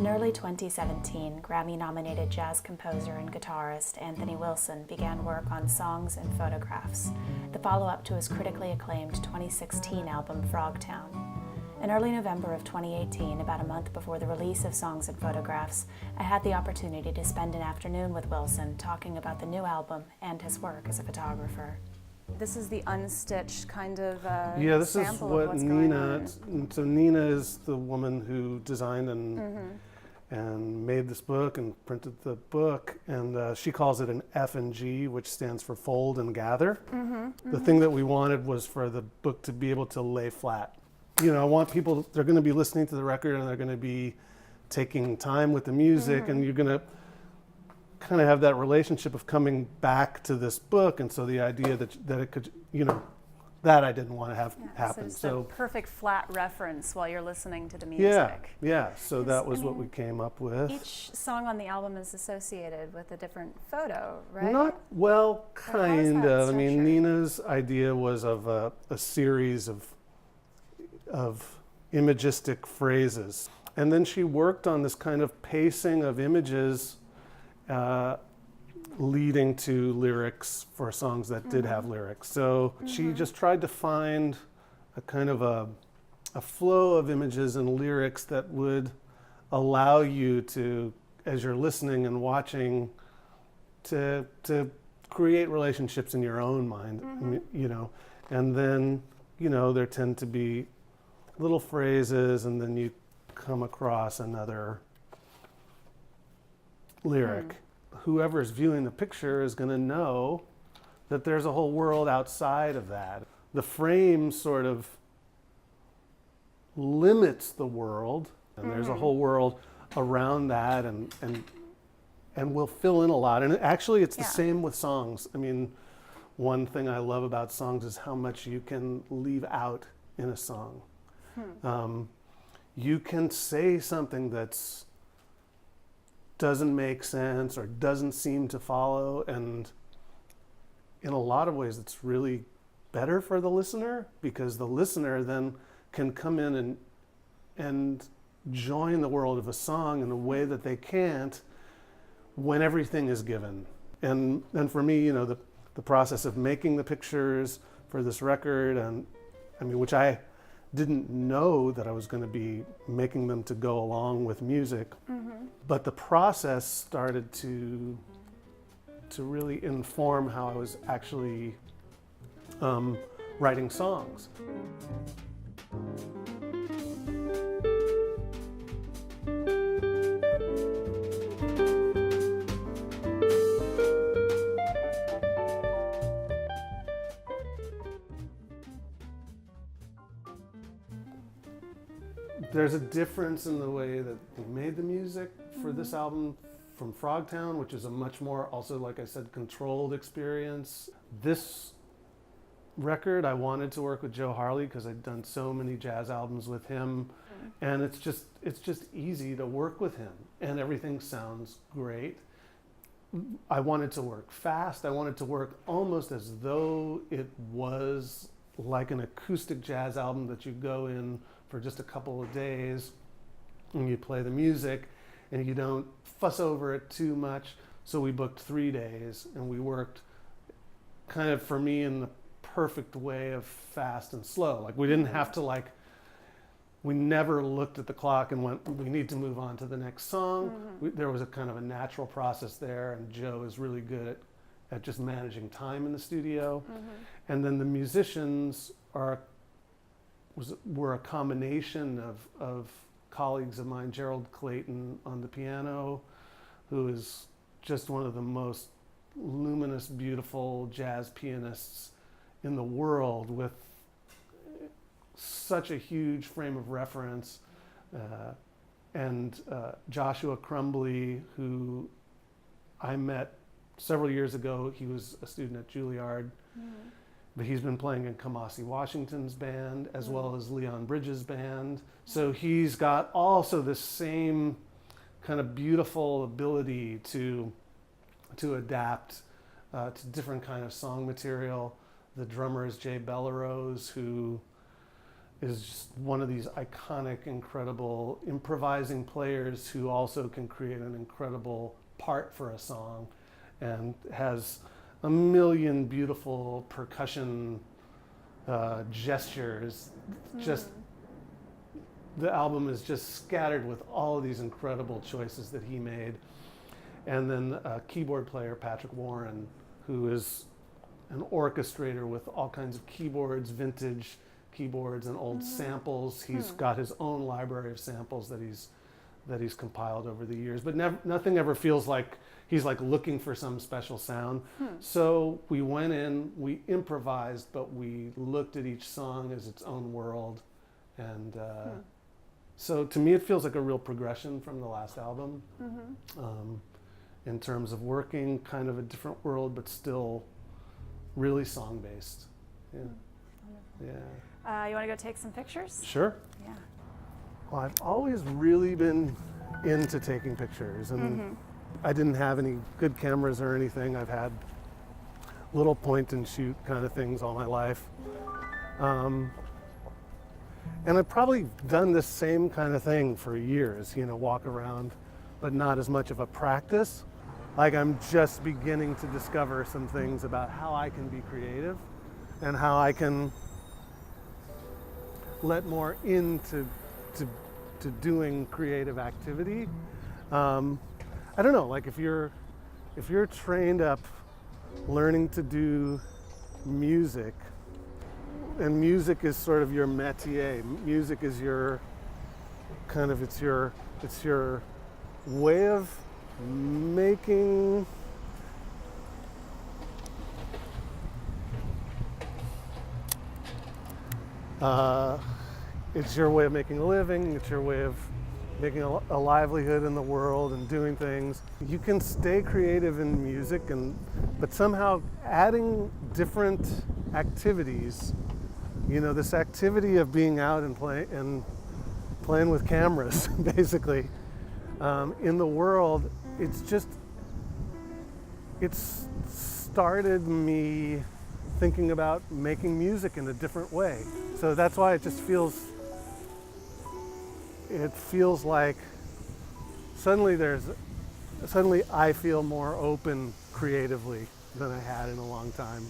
In early 2017, Grammy-nominated jazz composer and guitarist Anthony Wilson began work on Songs and Photographs, the follow-up to his critically acclaimed 2016 album Frogtown. In early November of 2018, about a month before the release of Songs and Photographs, I had the opportunity to spend an afternoon with Wilson talking about the new album and his work as a photographer. This is the unstitched kind of yeah, this is sample what of what's Nina. going on. So Nina is the woman who designed and made this book and printed the book, and she calls it an F&G, which stands for fold and gather. The thing that we wanted was for the book to be able to lay flat. You know, I want people, they're going to be listening to the record and they're going to be taking time with the music, and you're going to kind of have that relationship of coming back to this book. And so the idea that it could, you know, that I didn't want to have happen. So it's the perfect flat reference while you're listening to the music. Yeah. So that was what we came up with. Each song on the album is associated with a different photo, right? Not well, kind of. I mean, structured? Nina's idea was of a series of imagistic phrases, and then she worked on this kind of pacing of images leading to lyrics for songs that did have lyrics. So she just tried to find a kind of a flow of images and lyrics that would allow you to, as you're listening and watching, to create relationships in your own mind, you know. And then, you know, there tend to be little phrases, and then you come across another lyric. Whoever's viewing the picture is going to know that there's a whole world outside of that. The frame sort of limits the world, and there's a whole world around that, and we'll fill in a lot. And actually, it's the same with songs. I mean, one thing I love about songs is how much you can leave out in a song. You can say something that's doesn't make sense or doesn't seem to follow, and in a lot of ways it's really better for the listener, because the listener then can come in and join the world of a song in a way that they can't when everything is given. And for me, you know, the process of making the pictures for this record, and I mean, which I didn't know that I was going to be making them to go along with music, but the process started to really inform how I was actually writing songs. There's a difference in the way that we made the music for this album from Frogtown, which is a much more, also, like I said, controlled experience. This record, I wanted to work with Joe Harley because I'd done so many jazz albums with him, and it's just easy to work with him, and everything sounds great. I wanted to work fast. I wanted to work almost as though it was like an acoustic jazz album that you go in for just a couple of days and you play the music and you don't fuss over it too much. So we booked 3 days, and we worked kind of, for me, in the perfect way of fast and slow. Like, we didn't have to, we never looked at the clock and went, we need to move on to the next song. There was a kind of a natural process there, and Joe is really good at just managing time in the studio. And then the musicians were a combination of colleagues of mine. Gerald Clayton on the piano, who is just one of the most luminous, beautiful jazz pianists in the world, with such a huge frame of reference, and Joshua Crumbly, who I met several years ago. He was a student at Juilliard, but he's been playing in Kamasi Washington's band as well as Leon Bridges' band. So he's got also this same kind of beautiful ability to adapt to different kind of song material. The drummer is Jay Bellerose, who is just one of these iconic, incredible improvising players who also can create an incredible part for a song, and has a million beautiful percussion gestures. Just the album is just scattered with all of these incredible choices that he made. And then a keyboard player, Patrick Warren, who is an orchestrator with all kinds of keyboards, vintage keyboards and old samples. He's got his own library of samples that he's compiled over the years, but nothing ever feels like he's like looking for some special sound. So we went in, we improvised, but we looked at each song as its own world. And so to me, it feels like a real progression from the last album, in terms of working kind of a different world, but still really song-based. Yeah. Yeah. You want to go take some pictures? Sure. Yeah. Well, I've always really been into taking pictures, and I didn't have any good cameras or anything. I've had little point and shoot kind of things all my life. And I've probably done this same kind of thing for years, you know, walk around, but not as much of a practice. Like I'm just beginning to discover some things about how I can be creative and how I can let more into doing creative activity. I don't know, like if you're trained up learning to do music, and music is sort of your métier. Music is your kind of, it's your way of making it's your way of making a living, it's your way of making a livelihood in the world and doing things. You can stay creative in music, but somehow adding different activities, you know, this activity of being out and playing with cameras, basically, in the world, it's started me thinking about making music in a different way. So that's why it feels like suddenly I feel more open creatively than I had in a long time.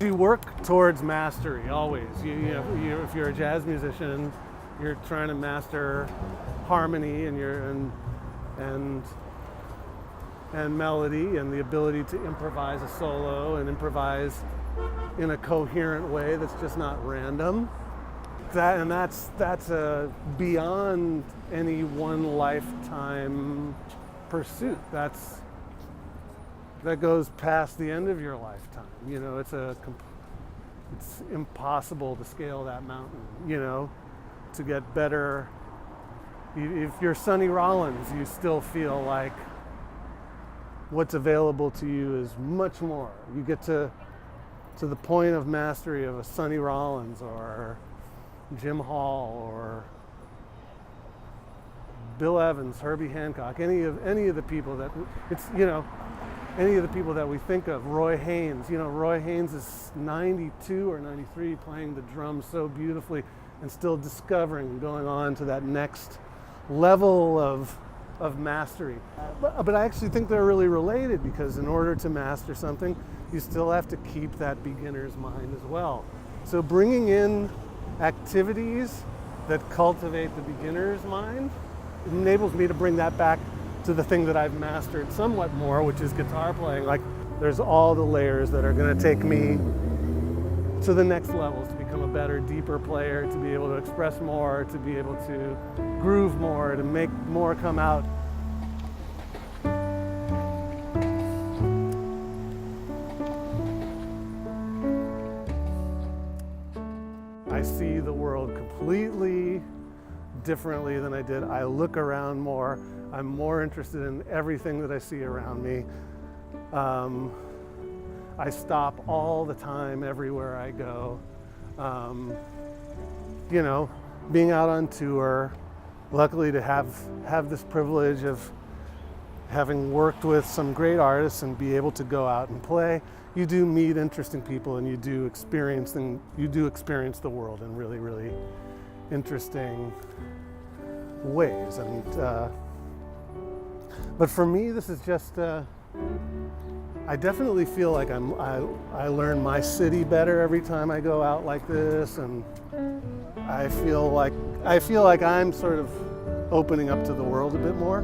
You work towards mastery always. If you're a jazz musician, you're trying to master harmony and melody and the ability to improvise a solo and improvise in a coherent way that's just not random. That's beyond any one lifetime pursuit. That goes past the end of your lifetime. You know, it's impossible to scale that mountain, you know, to get better. If you're Sonny Rollins, you still feel like what's available to you is much more. You get to the point of mastery of a Sonny Rollins or Jim Hall or Bill Evans, Herbie Hancock, any of the people that any of the people that we think of. Roy Haynes, Roy Haynes is 92 or 93 playing the drums so beautifully and still discovering and going on to that next level of mastery. But I actually think they're really related, because in order to master something, you still have to keep that beginner's mind as well. So bringing in activities that cultivate the beginner's mind enables me to bring that back to the thing that I've mastered somewhat more, which is guitar playing. Like, there's all the layers that are going to take me to the next levels, to become a better, deeper player, to be able to express more, to be able to groove more, to make more come out. completely differently than I did. I look around more. I'm more interested in everything that I see around me. I stop all the time everywhere I go. You know, being out on tour, luckily to have this privilege of having worked with some great artists and be able to go out and play, you do meet interesting people and you do experience the world in really, really interesting ways. And but for me, this is just I definitely feel like I learn my city better every time I go out like this, and I feel like I'm sort of opening up to the world a bit more.